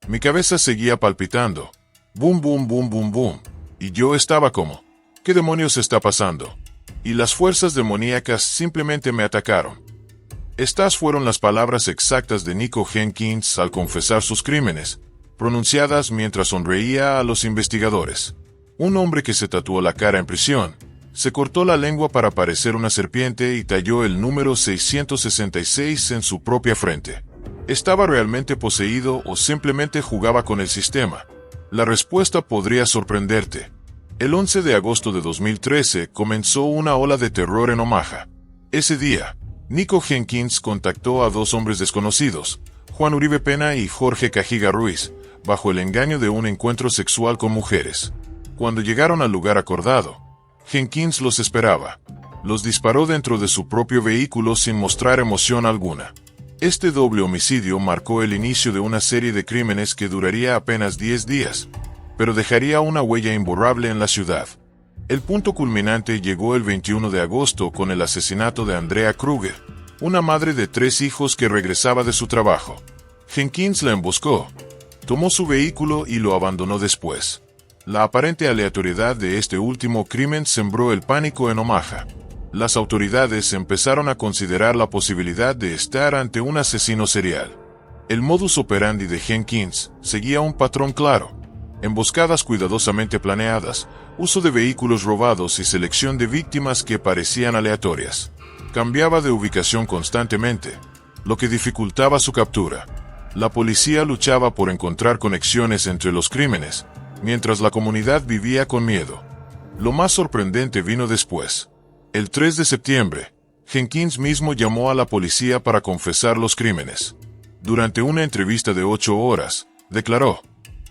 Mi cabeza seguía palpitando. Boom, boom, boom, boom, boom. Y yo estaba como, ¿qué demonios está pasando? Y las fuerzas demoníacas simplemente me atacaron. Estas fueron las palabras exactas de Nico Jenkins al confesar sus crímenes, pronunciadas mientras sonreía a los investigadores. Un hombre que se tatuó la cara en prisión, se cortó la lengua para parecer una serpiente y talló el número 666 en su propia frente. ¿Estaba realmente poseído o simplemente jugaba con el sistema? La respuesta podría sorprenderte. El 11 de agosto de 2013 comenzó una ola de terror en Omaha. Ese día, Nico Jenkins contactó a dos hombres desconocidos, Juan Uribe Pena y Jorge Cajiga Ruiz, bajo el engaño de un encuentro sexual con mujeres. Cuando llegaron al lugar acordado, Jenkins los esperaba. Los disparó dentro de su propio vehículo sin mostrar emoción alguna. Este doble homicidio marcó el inicio de una serie de crímenes que duraría apenas 10 días, pero dejaría una huella imborrable en la ciudad. El punto culminante llegó el 21 de agosto con el asesinato de Andrea Kruger, una madre de 3 hijos que regresaba de su trabajo. Jenkins la emboscó, tomó su vehículo y lo abandonó después. La aparente aleatoriedad de este último crimen sembró el pánico en Omaha. Las autoridades empezaron a considerar la posibilidad de estar ante un asesino serial. El modus operandi de Jenkins seguía un patrón claro: emboscadas cuidadosamente planeadas, uso de vehículos robados y selección de víctimas que parecían aleatorias. Cambiaba de ubicación constantemente, lo que dificultaba su captura. La policía luchaba por encontrar conexiones entre los crímenes, mientras la comunidad vivía con miedo. Lo más sorprendente vino después. El 3 de septiembre, Jenkins mismo llamó a la policía para confesar los crímenes. Durante una entrevista de 8 horas, declaró: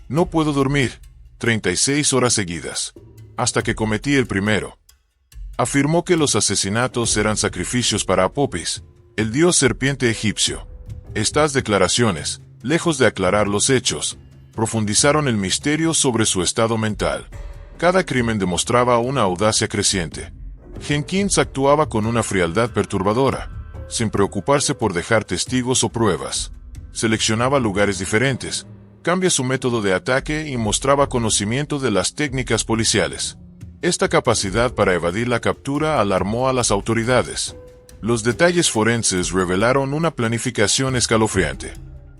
"No puedo dormir 36 horas seguidas, hasta que cometí el primero". Afirmó que los asesinatos eran sacrificios para Apopis, el dios serpiente egipcio. Estas declaraciones, lejos de aclarar los hechos, profundizaron el misterio sobre su estado mental. Cada crimen demostraba una audacia creciente. Jenkins actuaba con una frialdad perturbadora, sin preocuparse por dejar testigos o pruebas. Seleccionaba lugares diferentes, cambia su método de ataque y mostraba conocimiento de las técnicas policiales. Esta capacidad para evadir la captura alarmó a las autoridades. Los detalles forenses revelaron una planificación escalofriante.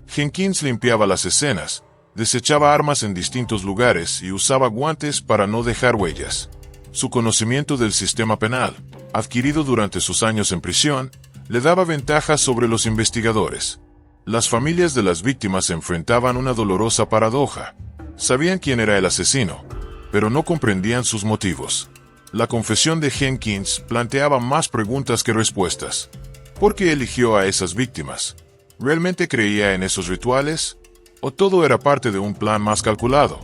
Jenkins limpiaba las escenas, desechaba armas en distintos lugares y usaba guantes para no dejar huellas. Su conocimiento del sistema penal, adquirido durante sus años en prisión, le daba ventajas sobre los investigadores. Las familias de las víctimas enfrentaban una dolorosa paradoja. Sabían quién era el asesino, pero no comprendían sus motivos. La confesión de Jenkins planteaba más preguntas que respuestas. ¿Por qué eligió a esas víctimas? ¿Realmente creía en esos rituales? ¿O todo era parte de un plan más calculado?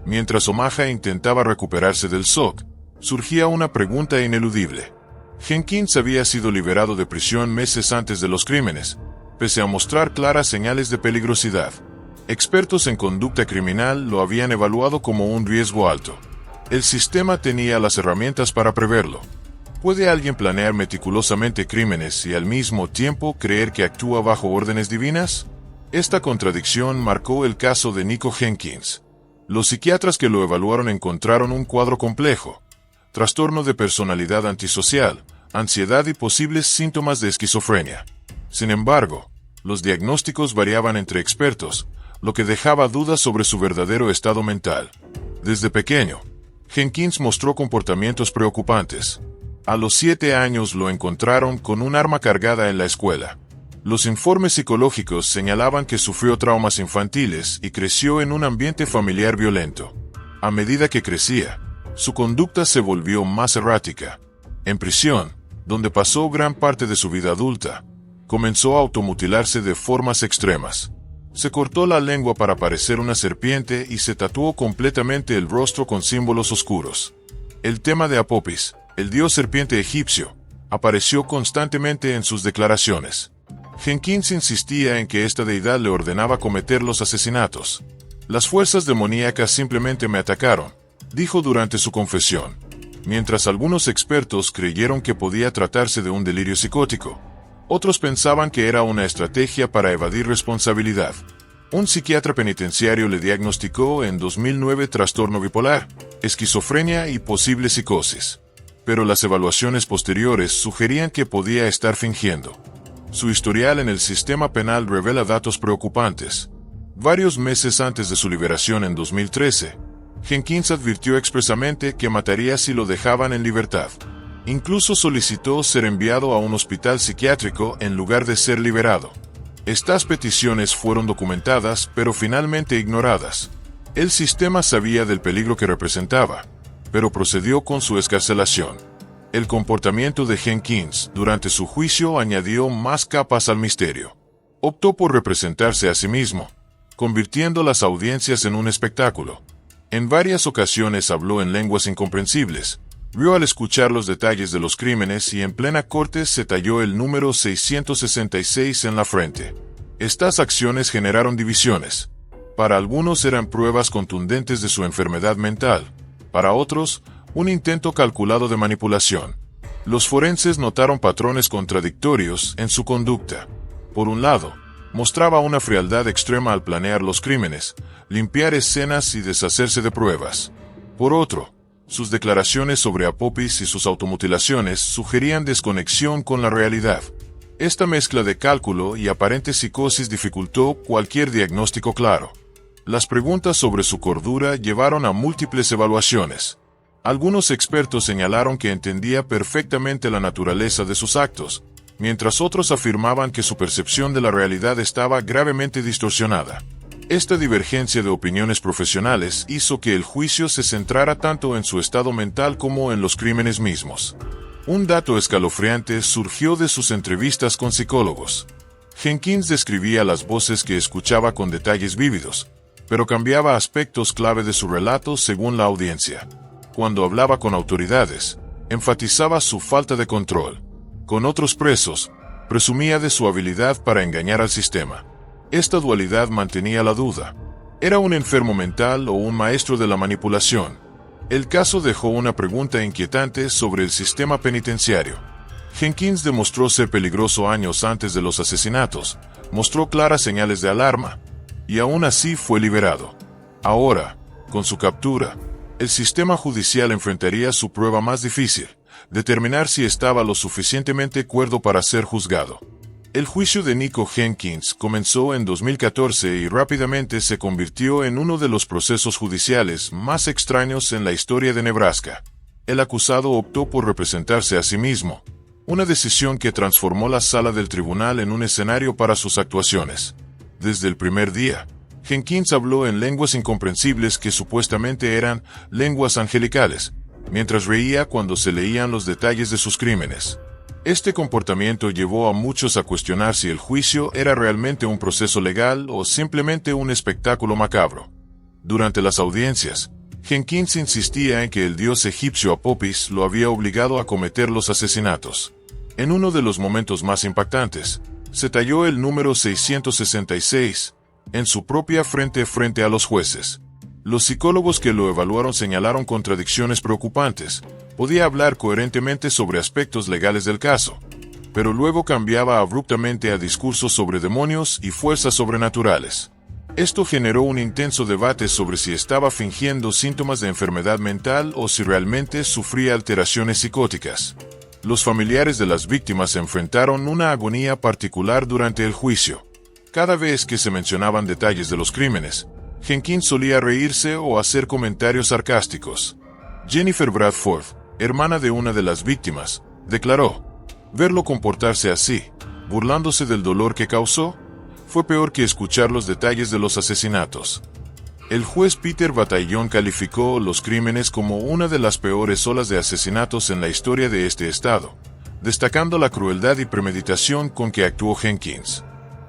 Mientras Omaha intentaba recuperarse del shock, surgía una pregunta ineludible. Jenkins había sido liberado de prisión meses antes de los crímenes, pese a mostrar claras señales de peligrosidad. Expertos en conducta criminal lo habían evaluado como un riesgo alto. El sistema tenía las herramientas para preverlo. ¿Puede alguien planear meticulosamente crímenes y al mismo tiempo creer que actúa bajo órdenes divinas? Esta contradicción marcó el caso de Nico Jenkins. Los psiquiatras que lo evaluaron encontraron un cuadro complejo: trastorno de personalidad antisocial, ansiedad y posibles síntomas de esquizofrenia. Sin embargo, los diagnósticos variaban entre expertos, lo que dejaba dudas sobre su verdadero estado mental. Desde pequeño, Jenkins mostró comportamientos preocupantes. A los 7 años lo encontraron con un arma cargada en la escuela. Los informes psicológicos señalaban que sufrió traumas infantiles y creció en un ambiente familiar violento. A medida que crecía, su conducta se volvió más errática. En prisión, donde pasó gran parte de su vida adulta, comenzó a automutilarse de formas extremas. Se cortó la lengua para parecer una serpiente y se tatuó completamente el rostro con símbolos oscuros. El tema de Apopis, el dios serpiente egipcio, apareció constantemente en sus declaraciones. Jenkins insistía en que esta deidad le ordenaba cometer los asesinatos. Las fuerzas demoníacas simplemente me atacaron, dijo durante su confesión. Mientras algunos expertos creyeron que podía tratarse de un delirio psicótico, otros pensaban que era una estrategia para evadir responsabilidad. Un psiquiatra penitenciario le diagnosticó en 2009 trastorno bipolar, esquizofrenia y posible psicosis. Pero las evaluaciones posteriores sugerían que podía estar fingiendo. Su historial en el sistema penal revela datos preocupantes. Varios meses antes de su liberación en 2013, Jenkins advirtió expresamente que mataría si lo dejaban en libertad. Incluso solicitó ser enviado a un hospital psiquiátrico en lugar de ser liberado. Estas peticiones fueron documentadas, pero finalmente ignoradas. El sistema sabía del peligro que representaba, pero procedió con su excarcelación. El comportamiento de Jenkins durante su juicio añadió más capas al misterio. Optó por representarse a sí mismo, convirtiendo las audiencias en un espectáculo. En varias ocasiones habló en lenguas incomprensibles, rió al escuchar los detalles de los crímenes y en plena corte se talló el número 666 en la frente. Estas acciones generaron divisiones. Para algunos eran pruebas contundentes de su enfermedad mental, para otros, un intento calculado de manipulación. Los forenses notaron patrones contradictorios en su conducta. Por un lado, mostraba una frialdad extrema al planear los crímenes, limpiar escenas y deshacerse de pruebas. Por otro, sus declaraciones sobre Apophis y sus automutilaciones sugerían desconexión con la realidad. Esta mezcla de cálculo y aparente psicosis dificultó cualquier diagnóstico claro. Las preguntas sobre su cordura llevaron a múltiples evaluaciones. Algunos expertos señalaron que entendía perfectamente la naturaleza de sus actos, mientras otros afirmaban que su percepción de la realidad estaba gravemente distorsionada. Esta divergencia de opiniones profesionales hizo que el juicio se centrara tanto en su estado mental como en los crímenes mismos. Un dato escalofriante surgió de sus entrevistas con psicólogos. Jenkins describía las voces que escuchaba con detalles vívidos, pero cambiaba aspectos clave de su relato según la audiencia. Cuando hablaba con autoridades, enfatizaba su falta de control. Con otros presos, presumía de su habilidad para engañar al sistema. Esta dualidad mantenía la duda. ¿Era un enfermo mental o un maestro de la manipulación? El caso dejó una pregunta inquietante sobre el sistema penitenciario. Jenkins demostró ser peligroso años antes de los asesinatos, mostró claras señales de alarma, y aún así fue liberado. Ahora, con su captura, el sistema judicial enfrentaría su prueba más difícil, determinar si estaba lo suficientemente cuerdo para ser juzgado. El juicio de Nico Jenkins comenzó en 2014 y rápidamente se convirtió en uno de los procesos judiciales más extraños en la historia de Nebraska. El acusado optó por representarse a sí mismo, una decisión que transformó la sala del tribunal en un escenario para sus actuaciones. Desde el primer día, Jenkins habló en lenguas incomprensibles que supuestamente eran lenguas angelicales, mientras reía cuando se leían los detalles de sus crímenes. Este comportamiento llevó a muchos a cuestionar si el juicio era realmente un proceso legal o simplemente un espectáculo macabro. Durante las audiencias, Jenkins insistía en que el dios egipcio Apophis lo había obligado a cometer los asesinatos. En uno de los momentos más impactantes, se talló el número 666 en su propia frente a los jueces. Los psicólogos que lo evaluaron señalaron contradicciones preocupantes. Podía hablar coherentemente sobre aspectos legales del caso, pero luego cambiaba abruptamente a discursos sobre demonios y fuerzas sobrenaturales. Esto generó un intenso debate sobre si estaba fingiendo síntomas de enfermedad mental o si realmente sufría alteraciones psicóticas. Los familiares de las víctimas enfrentaron una agonía particular durante el juicio. Cada vez que se mencionaban detalles de los crímenes, Jenkins solía reírse o hacer comentarios sarcásticos. Jennifer Bradford, hermana de una de las víctimas, declaró: verlo comportarse así, burlándose del dolor que causó, fue peor que escuchar los detalles de los asesinatos. El juez Peter Bataillon calificó los crímenes como una de las peores olas de asesinatos en la historia de este estado, destacando la crueldad y premeditación con que actuó Jenkins.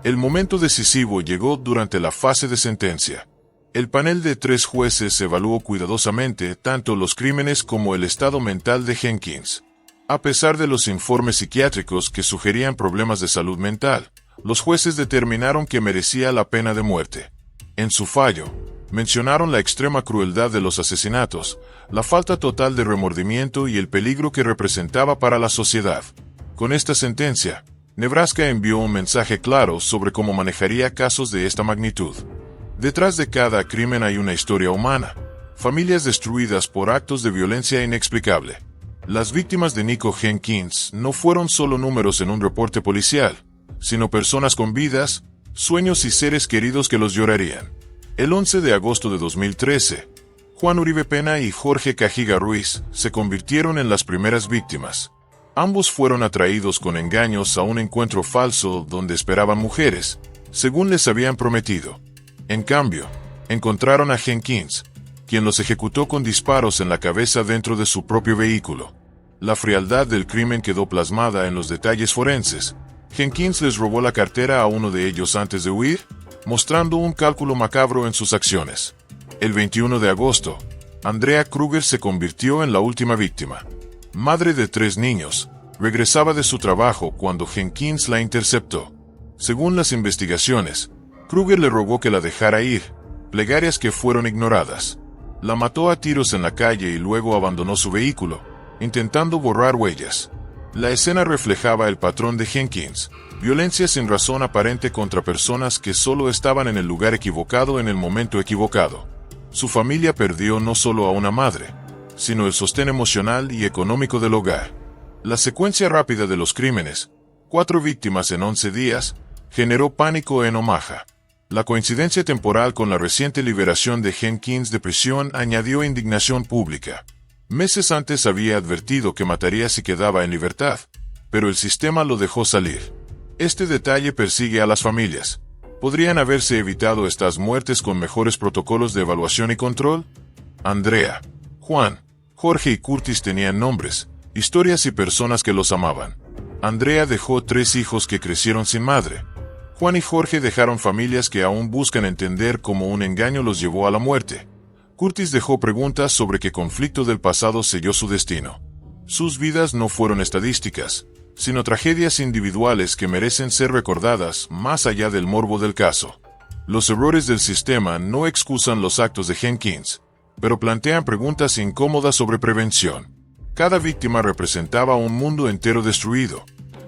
El momento decisivo llegó durante la fase de sentencia. El panel de 3 jueces evaluó cuidadosamente tanto los crímenes como el estado mental de Jenkins. A pesar de los informes psiquiátricos que sugerían problemas de salud mental, los jueces determinaron que merecía la pena de muerte. En su fallo, mencionaron la extrema crueldad de los asesinatos, la falta total de remordimiento y el peligro que representaba para la sociedad. Con esta sentencia, Nebraska envió un mensaje claro sobre cómo manejaría casos de esta magnitud. Detrás de cada crimen hay una historia humana. Familias destruidas por actos de violencia inexplicable. Las víctimas de Nico Jenkins no fueron solo números en un reporte policial, sino personas con vidas, sueños y seres queridos que los llorarían. El 11 de agosto de 2013, Juan Uribe Pena y Jorge Cajiga Ruiz se convirtieron en las primeras víctimas. Ambos fueron atraídos con engaños a un encuentro falso donde esperaban mujeres, según les habían prometido. En cambio, encontraron a Jenkins, quien los ejecutó con disparos en la cabeza dentro de su propio vehículo. La frialdad del crimen quedó plasmada en los detalles forenses. Jenkins les robó la cartera a uno de ellos antes de huir, mostrando un cálculo macabro en sus acciones. El 21 de agosto, Andrea Kruger se convirtió en la última víctima. Madre de 3 niños, regresaba de su trabajo cuando Jenkins la interceptó. Según las investigaciones, Kruger le rogó que la dejara ir, plegarias que fueron ignoradas. La mató a tiros en la calle y luego abandonó su vehículo, intentando borrar huellas. La escena reflejaba el patrón de Jenkins: violencia sin razón aparente contra personas que solo estaban en el lugar equivocado en el momento equivocado. Su familia perdió no solo a una madre, sino el sostén emocional y económico del hogar. La secuencia rápida de los crímenes, 4 víctimas en 11 días, generó pánico en Omaha. La coincidencia temporal con la reciente liberación de Jenkins de prisión añadió indignación pública. Meses antes había advertido que mataría si quedaba en libertad, pero el sistema lo dejó salir. Este detalle persigue a las familias. ¿Podrían haberse evitado estas muertes con mejores protocolos de evaluación y control? Andrea, Juan, Jorge y Curtis tenían nombres, historias y personas que los amaban. Andrea dejó 3 hijos que crecieron sin madre. Juan y Jorge dejaron familias que aún buscan entender cómo un engaño los llevó a la muerte. Curtis dejó preguntas sobre qué conflicto del pasado selló su destino. Sus vidas no fueron estadísticas, sino tragedias individuales que merecen ser recordadas más allá del morbo del caso. Los errores del sistema no excusan los actos de Jenkins, pero plantean preguntas incómodas sobre prevención. Cada víctima representaba un mundo entero destruido,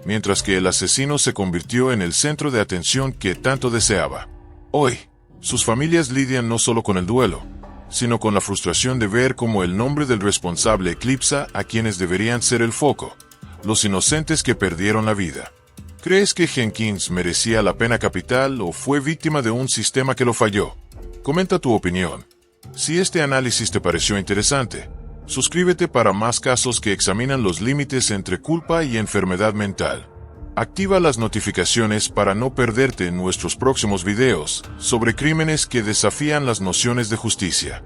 mientras que el asesino se convirtió en el centro de atención que tanto deseaba. Hoy, sus familias lidian no solo con el duelo, sino con la frustración de ver cómo el nombre del responsable eclipsa a quienes deberían ser el foco: los inocentes que perdieron la vida. ¿Crees que Jenkins merecía la pena capital o fue víctima de un sistema que lo falló? Comenta tu opinión. Si este análisis te pareció interesante, suscríbete para más casos que examinan los límites entre culpa y enfermedad mental. Activa las notificaciones para no perderte nuestros próximos videos sobre crímenes que desafían las nociones de justicia.